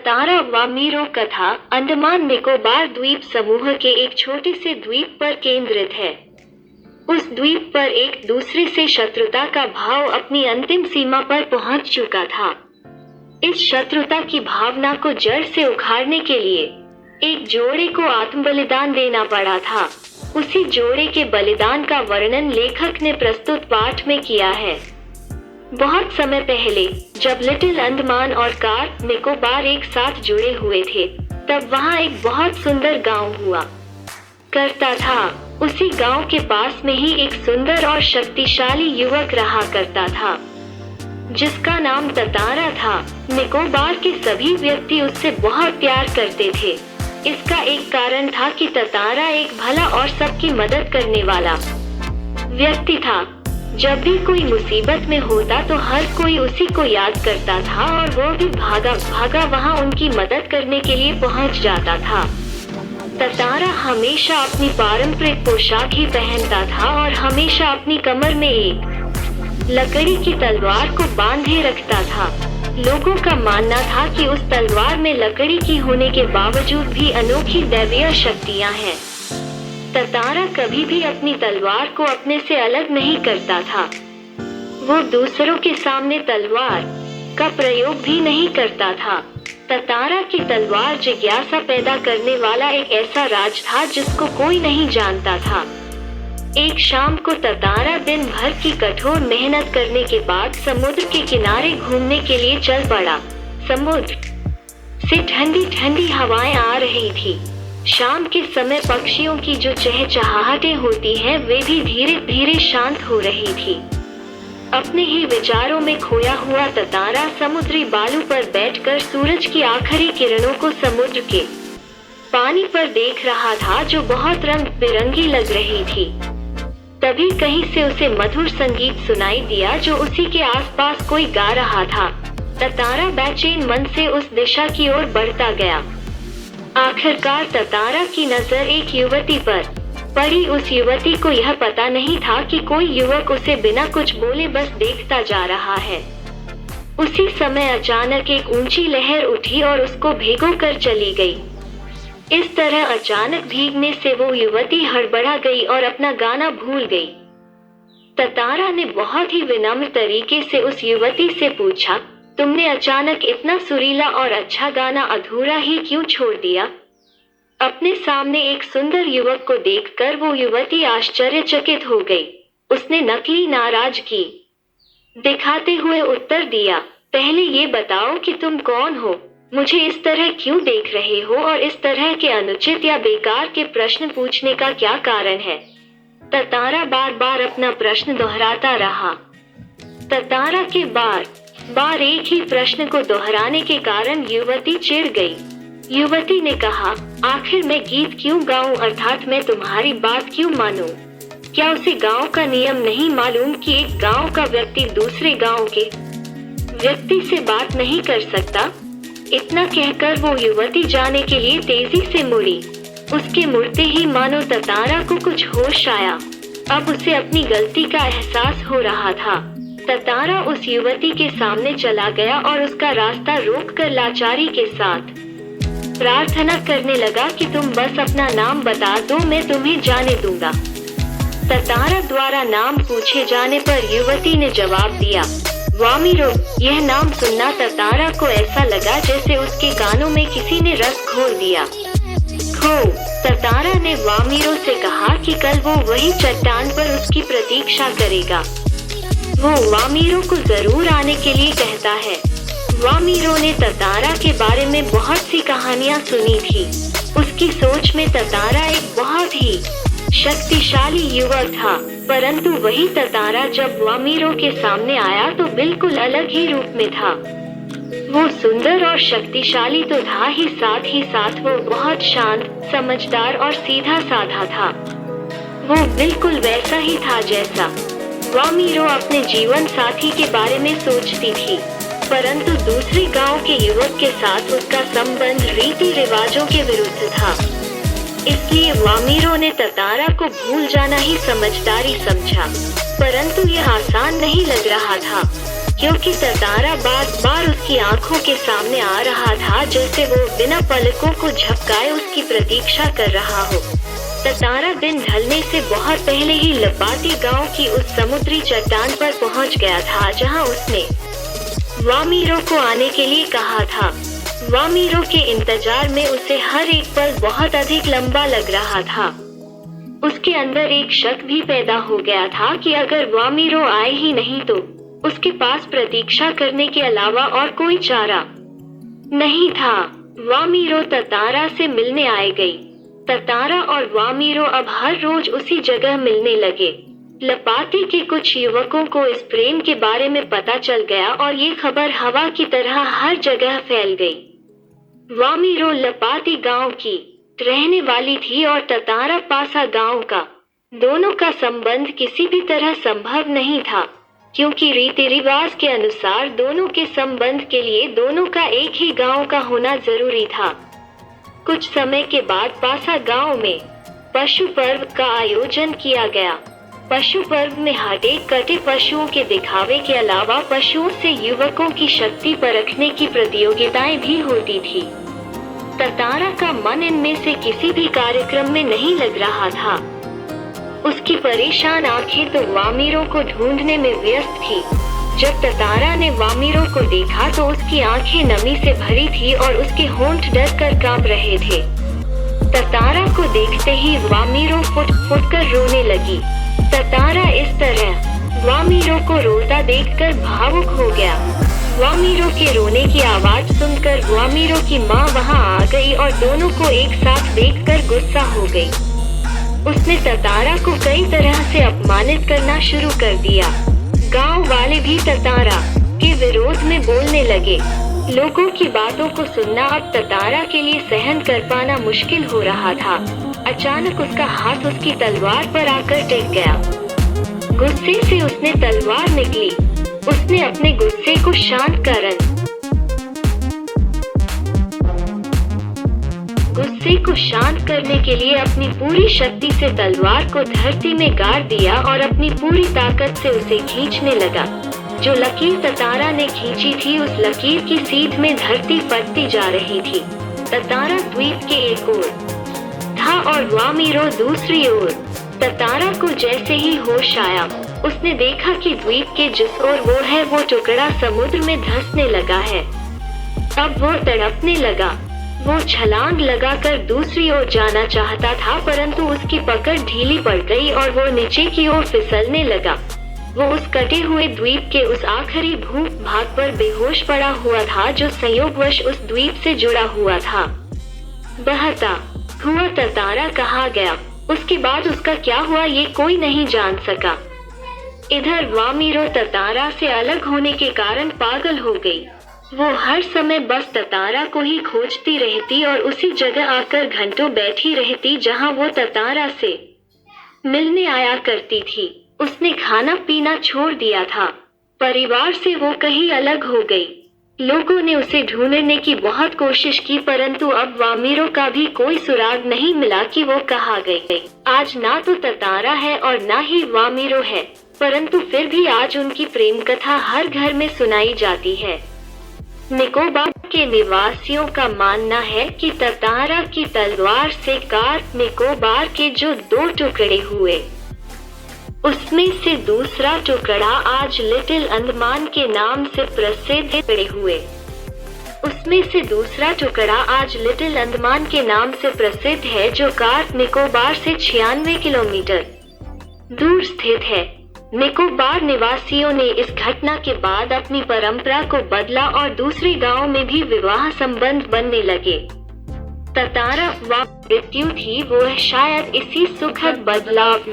ततारा वामीरो कथा अंडमान निकोबार द्वीप समूह के एक छोटे से द्वीप पर केंद्रित है। उस द्वीप पर एक दूसरे से शत्रुता का भाव अपनी अंतिम सीमा पर पहुंच चुका था। इस शत्रुता की भावना को जड़ से उखाड़ने के लिए एक जोड़े को आत्मबलिदान देना पड़ा था। उसी जोड़े के बलिदान का वर्णन लेखक ने प्रस्तुत पाठ में किया है। बहुत समय पहले जब लिटिल अंडमान और कार निकोबार एक साथ जुड़े हुए थे, तब वहाँ एक बहुत सुंदर गांव हुआ करता था। उसी गांव के पास में ही एक सुंदर और शक्तिशाली युवक रहा करता था, जिसका नाम ततारा था। निकोबार के सभी व्यक्ति उससे बहुत प्यार करते थे। इसका एक कारण था कि ततारा एक भला और सबकी मदद करने वाला व्यक्ति था। जब भी कोई मुसीबत में होता तो हर कोई उसी को याद करता था और वो भी भागा वहाँ उनकी मदद करने के लिए पहुँच जाता था। ततारा हमेशा अपनी पारंपरिक पोशाक ही पहनता था और हमेशा अपनी कमर में एक लकड़ी की तलवार को बांधे रखता था। लोगों का मानना था कि उस तलवार में लकड़ी की होने के बावजूद भी अनोखी दैवीय शक्तियाँ हैं। ततारा कभी भी अपनी तलवार को अपने से अलग नहीं करता था। वो दूसरों के सामने तलवार का प्रयोग भी नहीं करता था। ततारा की तलवार जिज्ञासा पैदा करने वाला एक ऐसा राज था जिसको कोई नहीं जानता था। एक शाम को ततारा दिन भर की कठोर मेहनत करने के बाद समुद्र के किनारे घूमने के लिए चल पड़ा। समुद्र से ठंडी ठंडी हवाएं आ रही थी। शाम के समय पक्षियों की जो चहचहाहटें होती हैं, वे भी धीरे धीरे शांत हो रही थी। अपने ही विचारों में खोया हुआ ततारा समुद्री बालू पर बैठकर सूरज की आखिरी किरणों को समुद्र के पानी पर देख रहा था, जो बहुत रंग बिरंगी लग रही थी। तभी कहीं से उसे मधुर संगीत सुनाई दिया, जो उसी के आसपास कोई गा रहा था। ततारा बेचैन मन से उस दिशा की ओर बढ़ता गया। आखिरकार ततारा की नजर एक युवती पर पड़ी। उस युवती को यह पता नहीं था कि कोई युवक उसे बिना कुछ बोले बस देखता जा रहा है। उसी समय अचानक एक ऊंची लहर उठी और उसको भिगो कर चली गई। इस तरह अचानक भीगने से वो युवती हड़बड़ा गई और अपना गाना भूल गई। ततारा ने बहुत ही विनम्र तरीके से उस युवती से पूछा, तुमने अचानक इतना सुरीला और अच्छा गाना अधूरा ही क्यों छोड़ दिया? अपने सामने एक सुंदर युवक को देखकर वो युवती आश्चर्यचकित हो गई। उसने नकली नाराजगी दिखाते हुए उत्तर दिया, पहले ये बताओ कि तुम कौन हो? मुझे इस तरह क्यों देख रहे हो और इस तरह के अनुचित या बेकार के प्रश्न पूछने का क्या कारण है? ततारा बार बार अपना प्रश्न दोहराता रहा। ततारा के बार एक ही प्रश्न को दोहराने के कारण युवती चिढ़ गई। युवती ने कहा, आखिर मैं गीत क्यों गाऊं, अर्थात मैं तुम्हारी बात क्यों मानूं? क्या उसे गांव का नियम नहीं मालूम कि एक गांव का व्यक्ति दूसरे गांव के व्यक्ति से बात नहीं कर सकता? इतना कहकर वो युवती जाने के लिए तेजी से मुड़ी। उसके मुड़ते ही मानो ततारा को कुछ होश आया। अब उसे अपनी गलती का एहसास हो रहा था। ततारा उस युवती के सामने चला गया और उसका रास्ता रोककर लाचारी के साथ प्रार्थना करने लगा कि तुम बस अपना नाम बता दो, मैं तुम्हें जाने दूंगा। ततारा द्वारा नाम पूछे जाने पर युवती ने जवाब दिया, वामीरो। यह नाम सुनना ततारा को ऐसा लगा जैसे उसके कानों में किसी ने रस घोल दिया। ततारा ने वामीरो से कहा कि कल वो वही चट्टान पर उसकी प्रतीक्षा करेगा। वो वामीरो को जरूर आने के लिए कहता है। वामीरो ने ततारा के बारे में बहुत सी कहानियां सुनी थी। उसकी सोच में ततारा एक बहुत ही शक्तिशाली युवक था, परंतु वही ततारा जब वामीरो के सामने आया तो बिल्कुल अलग ही रूप में था। वो सुंदर और शक्तिशाली तो था ही साथ वो बहुत शांत, समझदार और सीधा साधा था। वो बिल्कुल वैसा ही था जैसा वामीरो अपने जीवन साथी के बारे में सोचती थी, परंतु दूसरे गांव के युवक के साथ उसका संबंध रीति रिवाजों के विरुद्ध था। इसलिए वामीरो ने ततारा को भूल जाना ही समझदारी समझा, परंतु यह आसान नहीं लग रहा था, क्योंकि ततारा बार बार उसकी आंखों के सामने आ रहा था, जैसे वो बिना पलकों को झपकाए उसकी प्रतीक्षा कर रहा हो। ततारा दिन ढलने से बहुत पहले ही लपाती गांव की उस समुद्री चट्टान पर पहुंच गया था, जहां उसने वामीरो को आने के लिए कहा था। वामीरो के इंतजार में उसे हर एक पल बहुत अधिक लंबा लग रहा था। उसके अंदर एक शक भी पैदा हो गया था कि अगर वामीरो आए ही नहीं तो उसके पास प्रतीक्षा करने के अलावा और कोई चारा नहीं था। वामीरो ततारा से मिलने आए गई। ततारा और वामीरो अब हर रोज उसी जगह मिलने लगे। लपाती के कुछ युवकों को इस प्रेम के बारे में पता चल गया और ये खबर हवा की तरह हर जगह फैल गई। वामीरो लपाती गांव की रहने वाली थी और ततारा पासा गांव का। दोनों का संबंध किसी भी तरह संभव नहीं था, क्योंकि रीति रिवाज के अनुसार दोनों के संबंध के लिए दोनों का एक ही गांव का होना जरूरी था। कुछ समय के बाद पासा गांव में पशु पर्व का आयोजन किया गया। पशु पर्व में हटे कटे पशुओं के दिखावे के अलावा पशुओं से युवकों की शक्ति परखने की प्रतियोगिताएं भी होती थी। ततारा का मन इनमें से किसी भी कार्यक्रम में नहीं लग रहा था। उसकी परेशान आंखें तो वामीरो को ढूंढने में व्यस्त थी। जब ततारा ने वामीरो को देखा तो उसकी आंखें नमी से भरी थी और उसके होंठ डर कर कांप रहे थे। ततारा को देखते ही वामीरो फुट फुट कर रोने लगी। ततारा इस तरह वामीरो को रोता देखकर भावुक हो गया। वामीरो के रोने की आवाज सुनकर वामीरो की माँ वहाँ आ गई और दोनों को एक साथ देखकर गुस्सा हो गई। उसने ततारा को कई तरह से अपमानित करना शुरू कर दिया। गांव वाले भी ततारा के विरोध में बोलने लगे। लोगों की बातों को सुनना अब ततारा के लिए सहन कर पाना मुश्किल हो रहा था। अचानक उसका हाथ उसकी तलवार पर आकर टिक गया। गुस्से से उसने तलवार निकली। उसने अपने गुस्से को शांत करने के लिए अपनी पूरी शक्ति से तलवार को धरती में गाड़ दिया और अपनी पूरी ताकत से उसे खींचने लगा। जो लकीर ततारा ने खींची थी उस लकीर की सीध में धरती फटती जा रही थी। ततारा द्वीप के एक ओर था और वामीरो दूसरी ओर। ततारा को जैसे ही होश आया उसने देखा कि द्वीप के जिस ओर वो है वो टुकड़ा समुद्र में धंसने लगा है। अब वो तड़पने लगा। वो छलांग लगाकर दूसरी ओर जाना चाहता था, परंतु उसकी पकड़ ढीली पड़ गई और वो नीचे की ओर फिसलने लगा। वो उस कटे हुए द्वीप के उस आखिरी भू भाग पर बेहोश पड़ा हुआ था जो संयोगवश उस द्वीप से जुड़ा हुआ था। बहता हुआ ततारा कहाँ गया? उसके बाद उसका क्या हुआ ये कोई नहीं जान सका। इधर वामीरो ततारा से अलग होने के कारण पागल हो गई। वो हर समय बस ततारा को ही खोजती रहती और उसी जगह आकर घंटों बैठी रहती जहाँ वो ततारा से मिलने आया करती थी। उसने खाना पीना छोड़ दिया था। परिवार से वो कहीं अलग हो गई। लोगों ने उसे ढूंढने की बहुत कोशिश की, परंतु अब वामीरो का भी कोई सुराग नहीं मिला कि वो कहाँ गई। आज ना तो ततारा है और ना ही वामीरो है, परंतु फिर भी आज उनकी प्रेम कथा हर घर में सुनाई जाती है। निकोबार के निवासियों का मानना है कि ततारा की तलवार से कार निकोबार के जो 2 टुकड़े हुए, उसमें से दूसरा टुकड़ा आज लिटिल अंडमान के नाम से प्रसिद्ध हुए। उसमें से दूसरा टुकड़ा आज लिटिल अंडमान के नाम से प्रसिद्ध है, जो कार निकोबार से 96 किलोमीटर दूर स्थित है। निकोबार निवासियों ने इस घटना के बाद अपनी परंपरा को बदला और दूसरे गांव में भी विवाह संबंध बनने लगे। ततारा व मृत्यु थी वो शायद इसी सुखद बदलाव